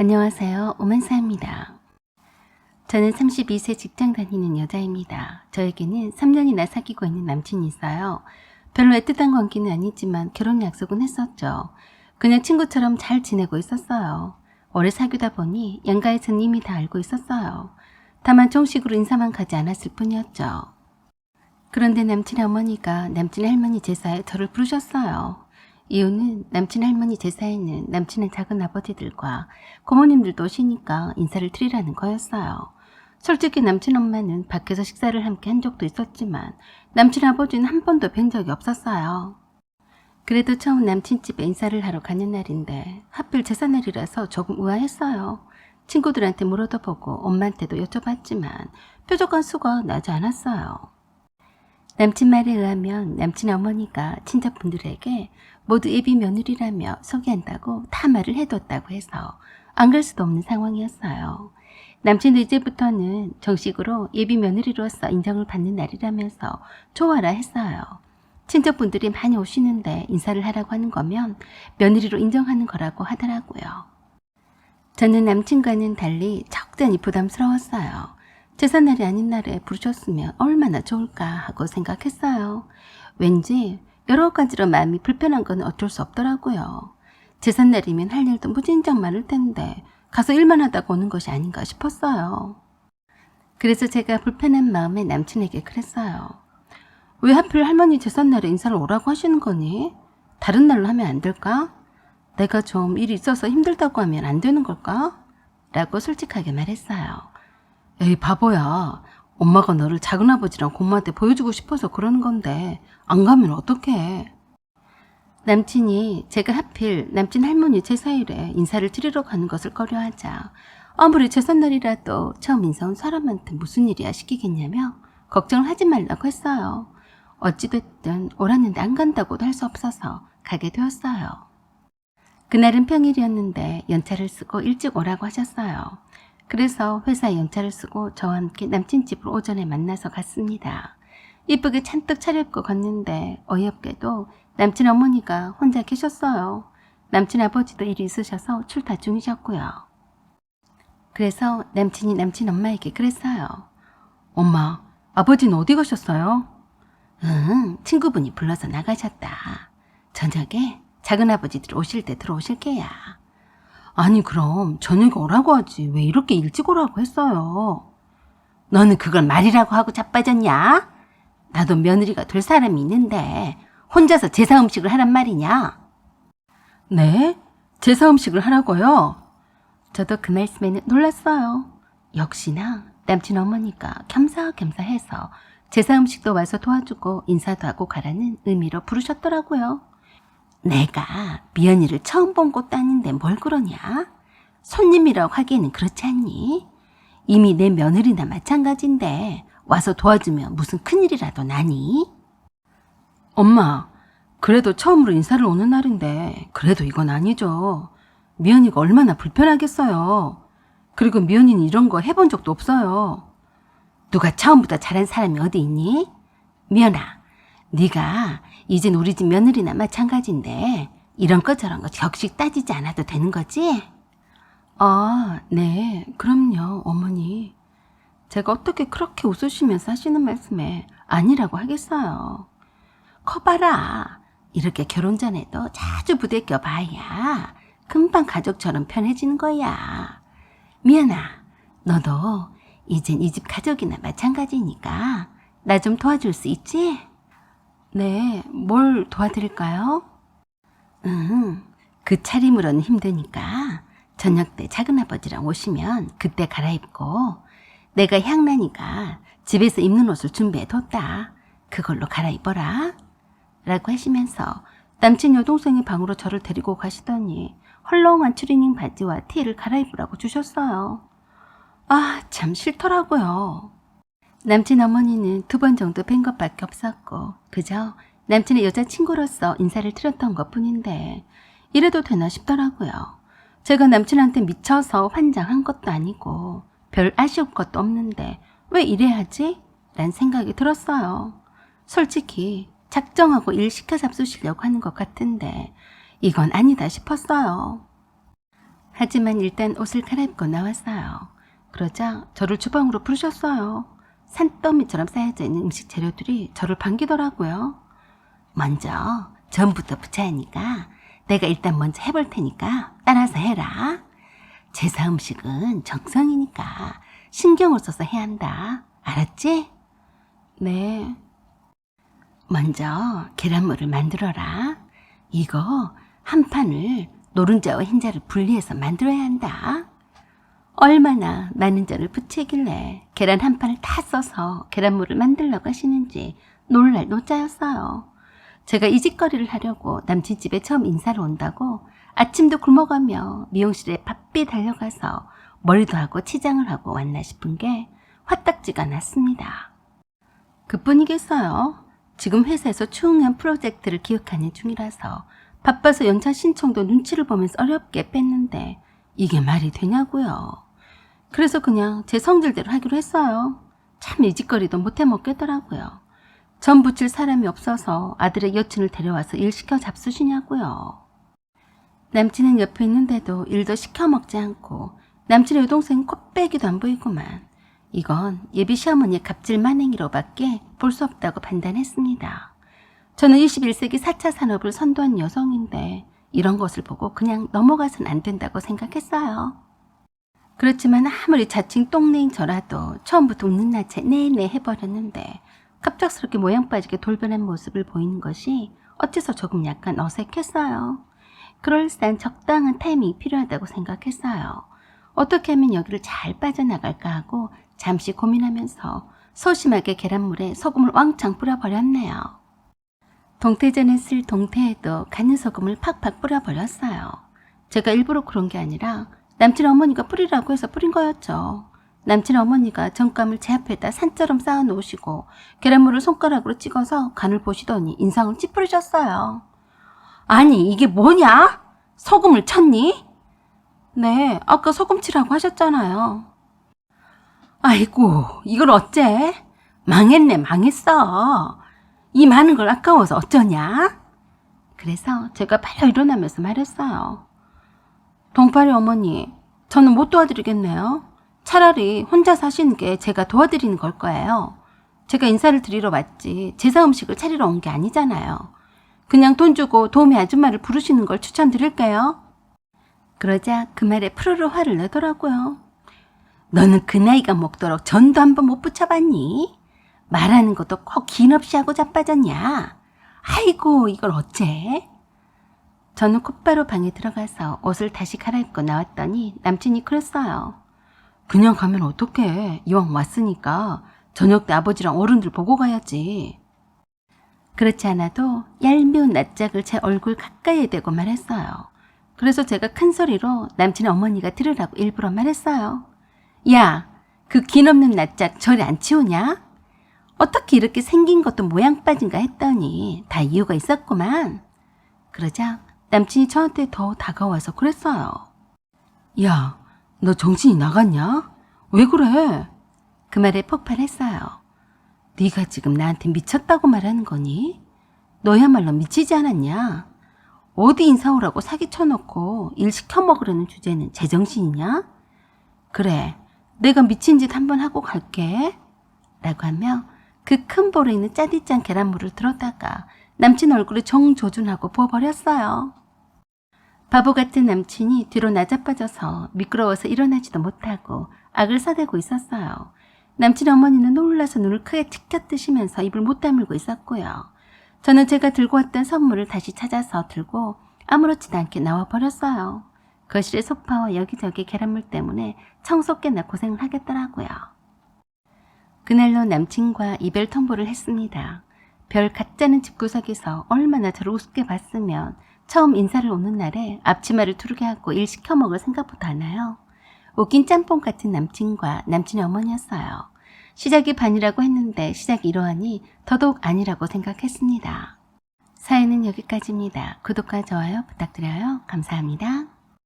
안녕하세요. 오만사입니다. 저는 32세 직장 다니는 여자입니다. 저에게는 3년이나 사귀고 있는 남친이 있어요. 별로 애틋한 관계는 아니지만 결혼 약속은 했었죠. 그냥 친구처럼 잘 지내고 있었어요. 오래 사귀다 보니 양가에서는 이미 다 알고 있었어요. 다만 정식으로 인사만 가지 않았을 뿐이었죠. 그런데 남친 어머니가 남친 할머니 제사에 저를 부르셨어요. 이유는 남친 할머니 제사에는 남친의 작은 아버지들과 고모님들도 오시니까 인사를 드리라는 거였어요. 솔직히 남친 엄마는 밖에서 식사를 함께 한 적도 있었지만 남친 아버지는 한 번도 뵌 적이 없었어요. 그래도 처음 남친 집에 인사를 하러 가는 날인데 하필 제사날이라서 조금 우아했어요. 친구들한테 물어도 보고 엄마한테도 여쭤봤지만 뾰족한 수가 나지 않았어요. 남친 말에 의하면 남친 어머니가 친척분들에게 모두 예비 며느리라며 소개한다고 다 말을 해뒀다고 해서 안 갈 수도 없는 상황이었어요. 남친도 이제부터는 정식으로 예비 며느리로서 인정을 받는 날이라면서 좋아라 했어요. 친척분들이 많이 오시는데 인사를 하라고 하는 거면 며느리로 인정하는 거라고 하더라고요. 저는 남친과는 달리 적잖이 부담스러웠어요. 제삿날이 아닌 날에 부르셨으면 얼마나 좋을까 하고 생각했어요. 왠지 여러 가지로 마음이 불편한 건 어쩔 수 없더라고요. 제삿날이면 할 일도 무진장 많을 텐데 가서 일만 하다가 오는 것이 아닌가 싶었어요. 그래서 제가 불편한 마음에 남친에게 그랬어요. 왜 하필 할머니 제삿날에 인사를 오라고 하시는 거니? 다른 날로 하면 안 될까? 내가 좀 일이 있어서 힘들다고 하면 안 되는 걸까? 라고 솔직하게 말했어요. 에이 바보야. 엄마가 너를 작은아버지랑 고모한테 보여주고 싶어서 그러는 건데 안 가면 어떡해. 남친이 제가 하필 남친 할머니 제사일에 인사를 드리러 가는 것을 꺼려하자 아무리 제삿날이라도 처음 인사 온 사람한테 무슨 일이야 시키겠냐며 걱정을 하지 말라고 했어요. 어찌됐든 오라는데 안 간다고도 할 수 없어서 가게 되었어요. 그날은 평일이었는데 연차를 쓰고 일찍 오라고 하셨어요. 그래서 회사에 연차를 쓰고 저와 함께 남친 집으로 오전에 만나서 갔습니다. 이쁘게 잔뜩 차려입고 갔는데 어이없게도 남친 어머니가 혼자 계셨어요. 남친 아버지도 일이 있으셔서 출타 중이셨고요. 그래서 남친이 남친 엄마에게 그랬어요. 엄마, 아버지는 어디 가셨어요? 친구분이 불러서 나가셨다. 저녁에 작은아버지들 오실 때 들어오실 게야. 아니 그럼 저녁에 오라고 하지 왜 이렇게 일찍 오라고 했어요? 너는 그걸 말이라고 하고 자빠졌냐? 나도 며느리가 될 사람이 있는데 혼자서 제사 음식을 하란 말이냐? 네? 제사 음식을 하라고요? 저도 그 말씀에는 놀랐어요. 역시나 남친 어머니가 겸사겸사해서 제사 음식도 와서 도와주고 인사도 하고 가라는 의미로 부르셨더라고요. 내가 미연이를 처음 본 것도 아닌데 뭘 그러냐? 손님이라고 하기에는 그렇지 않니? 이미 내 며느리나 마찬가지인데 와서 도와주면 무슨 큰일이라도 나니? 엄마, 그래도 처음으로 인사를 오는 날인데 그래도 이건 아니죠. 미연이가 얼마나 불편하겠어요. 그리고 미연이는 이런 거 해본 적도 없어요. 누가 처음부터 잘한 사람이 어디 있니? 미연아, 네가 이젠 우리 집 며느리나 마찬가지인데 이런 거 저런 거 격식 따지지 않아도 되는 거지? 아, 네, 그럼요, 어머니. 제가 어떻게 그렇게 웃으시면서 하시는 말씀에 아니라고 하겠어요. 커봐라. 이렇게 결혼 전에도 자주 부대껴 봐야 금방 가족처럼 편해지는 거야. 미연아, 너도 이젠 이 집 가족이나 마찬가지니까 나 좀 도와줄 수 있지? 네, 뭘 도와드릴까요? 그 차림으로는 힘드니까 저녁 때 작은아버지랑 오시면 그때 갈아입고 내가 향란이가 집에서 입는 옷을 준비해뒀다. 그걸로 갈아입어라. 라고 하시면서 남친 여동생이 방으로 저를 데리고 가시더니 헐렁한 추리닝 바지와 티를 갈아입으라고 주셨어요. 아, 참 싫더라고요. 남친 어머니는 2번 정도 뵌 것밖에 없었고 그저 남친의 여자친구로서 인사를 드렸던 것뿐인데 이래도 되나 싶더라고요. 제가 남친한테 미쳐서 환장한 것도 아니고 별 아쉬울 것도 없는데 왜 이래야 하지? 란 생각이 들었어요. 솔직히 작정하고 일 시켜 잡수시려고 하는 것 같은데 이건 아니다 싶었어요. 하지만 일단 옷을 갈아입고 나왔어요. 그러자 저를 주방으로 부르셨어요. 산더미처럼 쌓여져 있는 음식 재료들이 저를 반기더라고요. 먼저 전부터 부쳐야 하니까 내가 일단 먼저 해볼 테니까 따라서 해라. 제사 음식은 정성이니까 신경을 써서 해야 한다. 알았지? 네. 먼저 계란물을 만들어라. 이거 한 판을 노른자와 흰자를 분리해서 만들어야 한다. 얼마나 많은 자를 부채길래 계란 한 판을 다 써서 계란물을 만들려고 하시는지 놀랄 노자였어요. 제가 이 짓거리를 하려고 남친 집에 처음 인사를 온다고 아침도 굶어가며 미용실에 바삐 달려가서 머리도 하고 치장을 하고 왔나 싶은 게 화딱지가 났습니다. 그뿐이겠어요. 지금 회사에서 중요한 프로젝트를 기획하는 중이라서 바빠서 연차 신청도 눈치를 보면서 어렵게 뺐는데 이게 말이 되냐고요. 그래서 그냥 제 성질대로 하기로 했어요. 참 이 짓거리도 못해 먹겠더라고요. 전 부칠 사람이 없어서 아들의 여친을 데려와서 일 시켜 잡수시냐고요. 남친은 옆에 있는데도 일도 시켜 먹지 않고 남친의 여동생은 콧배기도 안 보이구만. 이건 예비 시어머니의 갑질 만행이로밖에 볼 수 없다고 판단했습니다. 저는 21세기 4차 산업을 선도한 여성인데 이런 것을 보고 그냥 넘어가선 안 된다고 생각했어요. 그렇지만 아무리 자칭 똥내인 저라도 처음부터 웃는 낯에 네네 해버렸는데 갑작스럽게 모양 빠지게 돌변한 모습을 보이는 것이 어째서 조금 약간 어색했어요. 그럴싸한 적당한 타이밍이 필요하다고 생각했어요. 어떻게 하면 여기를 잘 빠져나갈까 하고 잠시 고민하면서 소심하게 계란물에 소금을 왕창 뿌려버렸네요. 동태전에 쓸 동태에도 간은 소금을 팍팍 뿌려버렸어요. 제가 일부러 그런 게 아니라 남친 어머니가 뿌리라고 해서 뿌린 거였죠. 남친 어머니가 전감을 제 앞에다 산처럼 쌓아놓으시고 계란물을 손가락으로 찍어서 간을 보시더니 인상을 찌푸리셨어요. 아니 이게 뭐냐? 소금을 쳤니? 네, 아까 소금 치라고 하셨잖아요. 아이고 이걸 어째? 망했네 망했어. 이 많은 걸 아까워서 어쩌냐? 그래서 제가 바로 일어나면서 말했어요. 동파리 어머니, 저는 못 도와드리겠네요. 차라리 혼자 사시는 게 제가 도와드리는 걸 거예요. 제가 인사를 드리러 왔지 제사 음식을 차리러 온 게 아니잖아요. 그냥 돈 주고 도우미 아줌마를 부르시는 걸 추천드릴게요. 그러자 그 말에 푸르르 화를 내더라고요. 너는 그 나이가 먹도록 전도 한번 못 붙여봤니? 말하는 것도 꼭 긴없이 하고 자빠졌냐? 아이고 이걸 어째? 저는 곧바로 방에 들어가서 옷을 다시 갈아입고 나왔더니 남친이 그랬어요. 그냥 가면 어떡해. 이왕 왔으니까 저녁 때 아버지랑 어른들 보고 가야지. 그렇지 않아도 얄미운 낯짝을 제 얼굴 가까이에 대고 말했어요. 그래서 제가 큰 소리로 남친 어머니가 들으라고 일부러 말했어요. 야, 그 기넘는 낯짝 저리 안 치우냐? 어떻게 이렇게 생긴 것도 모양 빠진가 했더니 다 이유가 있었구만. 그러자 남친이 저한테 더 다가와서 그랬어요. 야, 너 정신이 나갔냐? 왜 그래? 그 말에 폭발했어요. 네가 지금 나한테 미쳤다고 말하는 거니? 너야말로 미치지 않았냐? 어디 인사 오라고 사기쳐놓고 일 시켜 먹으려는 주제는 제정신이냐? 그래, 내가 미친 짓 한번 하고 갈게. 라고 하며 그 큰 볼에 있는 짜디짠 계란물을 들었다가 남친 얼굴에 정조준하고 부어버렸어요. 바보 같은 남친이 뒤로 나자빠져서 미끄러워서 일어나지도 못하고 악을 써대고 있었어요. 남친 어머니는 놀라서 눈을 크게 튀겨 뜨시면서 입을 못 다물고 있었고요. 저는 제가 들고 왔던 선물을 다시 찾아서 들고 아무렇지도 않게 나와버렸어요. 거실의 소파와 여기저기 계란물 때문에 청소 꽤나 고생을 하겠더라고요. 그날로 남친과 이별 통보를 했습니다. 별 가짜는 집구석에서 얼마나 저를 우습게 봤으면 처음 인사를 오는 날에 앞치마를 두르게 하고 일 시켜 먹을 생각부터 하나요? 웃긴 짬뽕 같은 남친과 남친의 어머니였어요. 시작이 반이라고 했는데 시작이 이러하니 더더욱 아니라고 생각했습니다. 사연은 여기까지입니다. 구독과 좋아요 부탁드려요. 감사합니다.